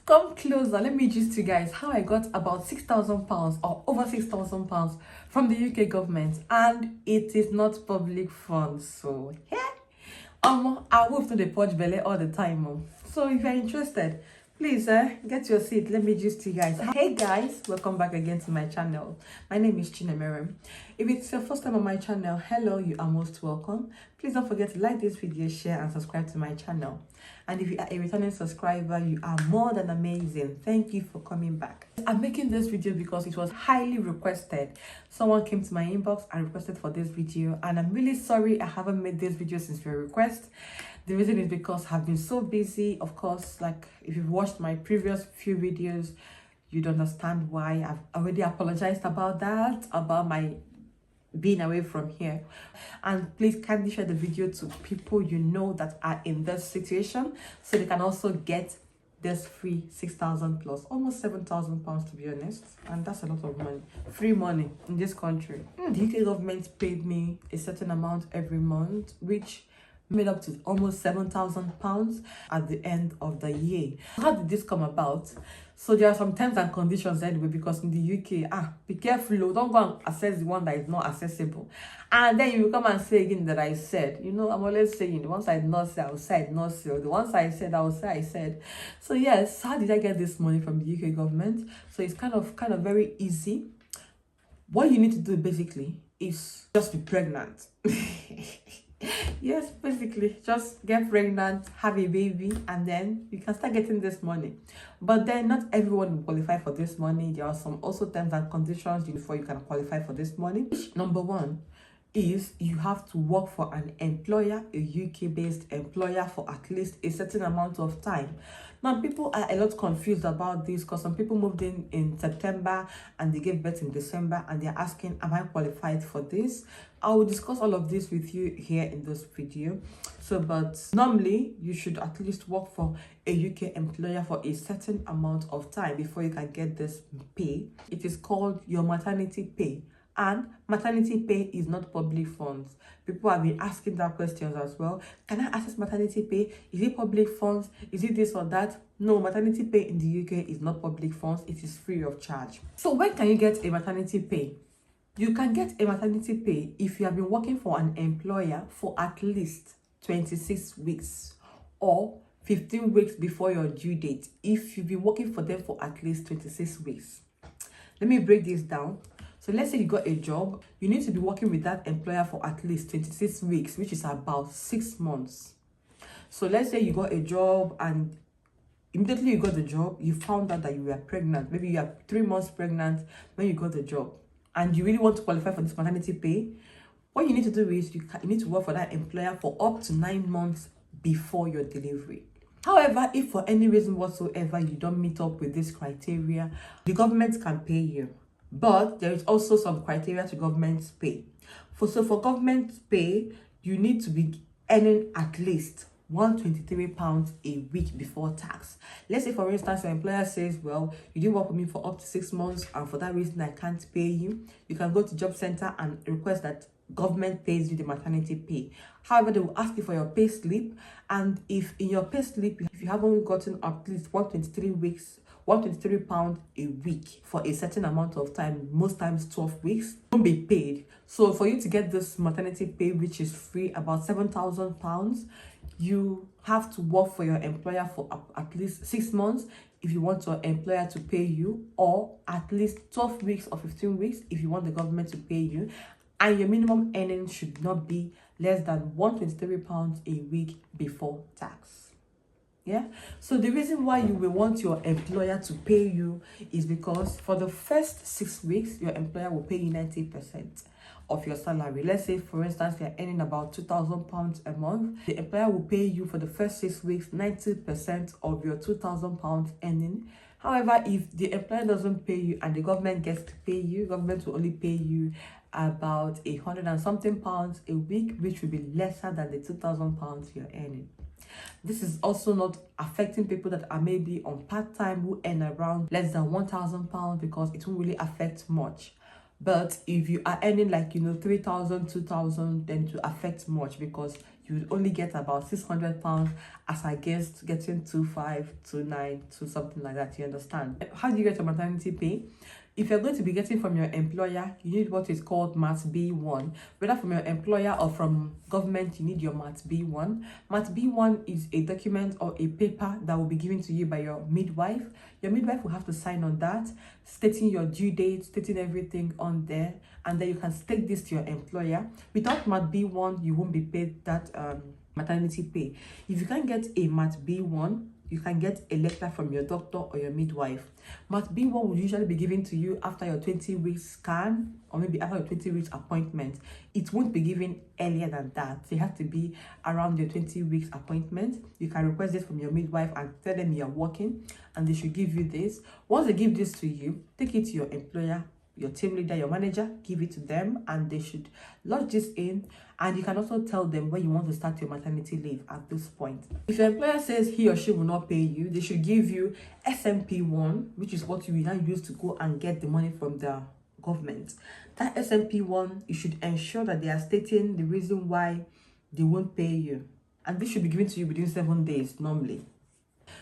Come closer, let me gist you guys how I got about £6,000 or over £6,000 from the UK government, and it is not public funds. So yeah, I move to the porch belly all the time. So if you're interested, please get your seat. Let me gist you guys. Hey guys, welcome back again to my channel. My name is Chinemere. If it's your first time on my channel, hello, you are most welcome. Please don't forget to like this video, share and subscribe to my channel. And if you are a returning subscriber, you are more than amazing. Thank you for coming back. I'm making this video because it was highly requested. Someone came to my inbox and requested for this video, and I'm really sorry I haven't made this video since your request. The reason is because I've been so busy. Of course, like if you've watched my previous few videos, you'd understand why. I've already apologized about that, about my being away from here. And please kindly share the video to people you know that are in this situation, so they can also get this free 6,000 plus, almost £7,000 to be honest, and that's a lot of money, free money in this country. The UK government paid me a certain amount every month, which made up to almost £7,000 at the end of the year. How did this come about? So there are some terms and conditions anyway, because in the UK, be careful, don't go and access the one that is not accessible. And then you will come and say again that I said, I'm always saying, the ones I did not say, I will say I did not say, or the ones I said, I will say I said. So yes, how did I get this money from the UK government? So it's kind of very easy. What you need to do basically is just be pregnant. Yes, basically just get pregnant, have a baby, and then you can start getting this money. But then not everyone will qualify for this money. There are some also terms and conditions before you can qualify for this money. Number one is you have to work for an employer, a UK-based employer, for at least a certain amount of time. Now, people are a lot confused about this because some people moved in September and they gave birth in December, and they're asking, am I qualified for this? I will discuss all of this with you here in this video. So, but normally you should at least work for a UK employer for a certain amount of time before you can get this pay. It is called your maternity pay. And maternity pay is not public funds. People have been asking that questions as well. Can I access maternity pay? Is it public funds? Is it this or that? No, maternity pay in the UK is not public funds. It is free of charge. So when can you get a maternity pay? You can get a maternity pay if you have been working for an employer for at least 26 weeks or 15 weeks before your due date. If you've been working for them for at least 26 weeks. Let me break this down. So let's say you got a job, you need to be working with that employer for at least 26 weeks, which is about 6 months. So let's say you got a job, and immediately you got the job, you found out that you were pregnant. Maybe you are 3 months pregnant when you got the job, and you really want to qualify for this maternity pay. What you need to do is you need to work for that employer for up to 9 months before your delivery. However, if for any reason whatsoever you don't meet up with this criteria, the government can pay you. But there is also some criteria to government pay. So for government pay, you need to be earning at least £123 a week before tax. Let's say, for instance, your employer says, well, you didn't work with me for up to 6 months, and for that reason I can't pay you. You can go to job center and request that government pays you the maternity pay. However, they will ask you for your pay slip, and if in your pay slip, if you haven't gotten at least £123 a week for a certain amount of time, most times 12 weeks, don't be paid. So for you to get this maternity pay, which is free, about £7,000, you have to work for your employer for at least 6 months if you want your employer to pay you, or at least 12 weeks or 15 weeks if you want the government to pay you. And your minimum earnings should not be less than £123 a week before tax. Yeah, so the reason why you will want your employer to pay you is because for the first 6 weeks, your employer will pay you 90% of your salary. Let's say, for instance, you're earning about £2,000 a month. The employer will pay you for the first 6 weeks 90% of your £2,000 earning. However, if the employer doesn't pay you and the government gets to pay you, government will only pay you about £100 and something a week, which will be lesser than the £2,000 you're earning. This is also not affecting people that are maybe on part-time who earn around less than £1,000, because it won't really affect much. But if you are earning like 3,000, 2,000, then to affect much, because you would only get about £600 as against getting 25, 29, to something like that. You understand? How do you get your maternity pay? If you're going to be getting from your employer, you need what is called Mat B1. Whether from your employer or from government, you need your Mat B1. Mat B1 is a document or a paper that will be given to you by your midwife. Your midwife will have to sign on that, stating your due date, stating everything on there, and then you can take this to your employer. Without Mat B1, you won't be paid that maternity pay. If you can't get a Mat B1, you can get a letter from your doctor or your midwife. Mat B1 will usually be given to you after your 20 weeks scan, or maybe after your 20 weeks appointment. It won't be given earlier than that. It has to be around your 20 weeks appointment. You can request this from your midwife and tell them you're working, and they should give you this. Once they give this to you, take it to your employer, your team leader, your manager, give it to them, and they should lodge this in. And you can also tell them when you want to start your maternity leave at this point. If your employer says he or she will not pay you, they should give you SMP1, which is what you will now use to go and get the money from the government. That SMP1, you should ensure that they are stating the reason why they won't pay you, and this should be given to you within 7 days normally,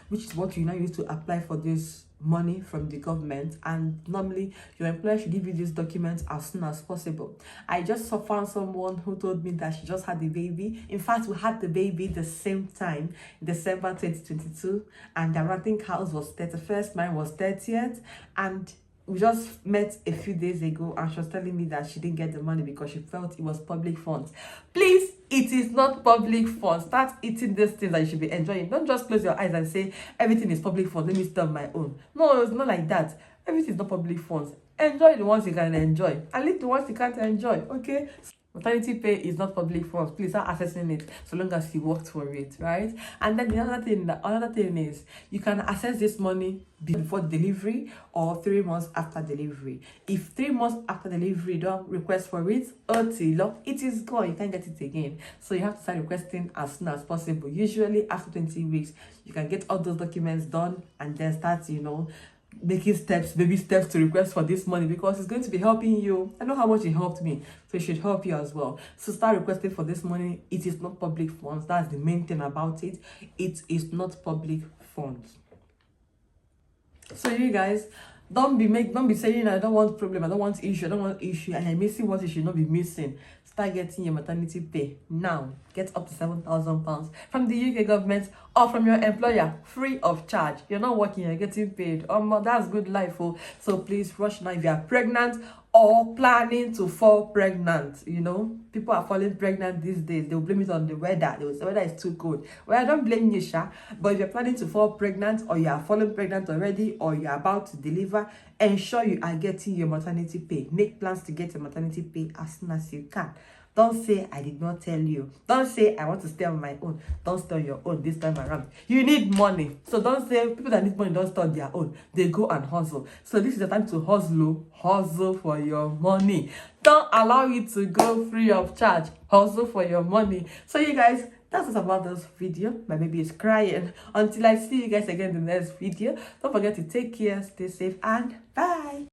which is what you now use to apply for this money from the government. And normally your employer should give you this document as soon as possible. I just found someone who told me that she just had the baby. In fact, we had the baby the same time, December 2022, and the renting house was 31st, mine was 30th, and we just met a few days ago, and she was telling me that she didn't get the money because she felt it was public funds. Please, it is not public funds. Start eating these things that you should be enjoying. Don't just close your eyes and say everything is public funds, let me start my own. No, it's not like that. Everything is not public funds. Enjoy the ones you can enjoy and leave the ones you can't enjoy, okay? Maternity pay is not public funds. Please start accessing it so long as you worked for it, right? And then the another thing is you can access this money before delivery or 3 months after delivery. If 3 months after delivery you don't request for it, it is gone. You can't get it again. So you have to start requesting as soon as possible. Usually after 20 weeks, you can get all those documents done and then start, making baby steps to request for this money, because it's going to be helping you. I know how much it helped me, so it should help you as well. So start requesting for this money. It is not public funds. That's the main thing about it. It is not public funds. So you guys, don't be saying I don't want problem, I don't want issue, and you're missing what you should not be missing. Start getting your maternity pay now. Get up to £7,000 from the UK government or from your employer, free of charge. You're not working, you're getting paid. That's good life. So please rush now if you are pregnant or planning to fall pregnant. People are falling pregnant these days. They'll blame it on the weather. They will say the weather is too cold. Well, I don't blame you, Sha. But if you're planning to fall pregnant, or you are falling pregnant already, or you're about to deliver, ensure you are getting your maternity pay. Make plans to get your maternity pay as soon as you can. Don't say I did not tell you. Don't say I want to stay on my own. Don't stay on your own this time around. You need money. So don't say people that need money don't stay on their own. They go and hustle. So this is the time to hustle for your money. Don't allow it to go free of charge. Hustle for your money. So you guys, that's all about this video. My baby is crying. Until I see you guys again in the next video, don't forget to take care, stay safe, and bye.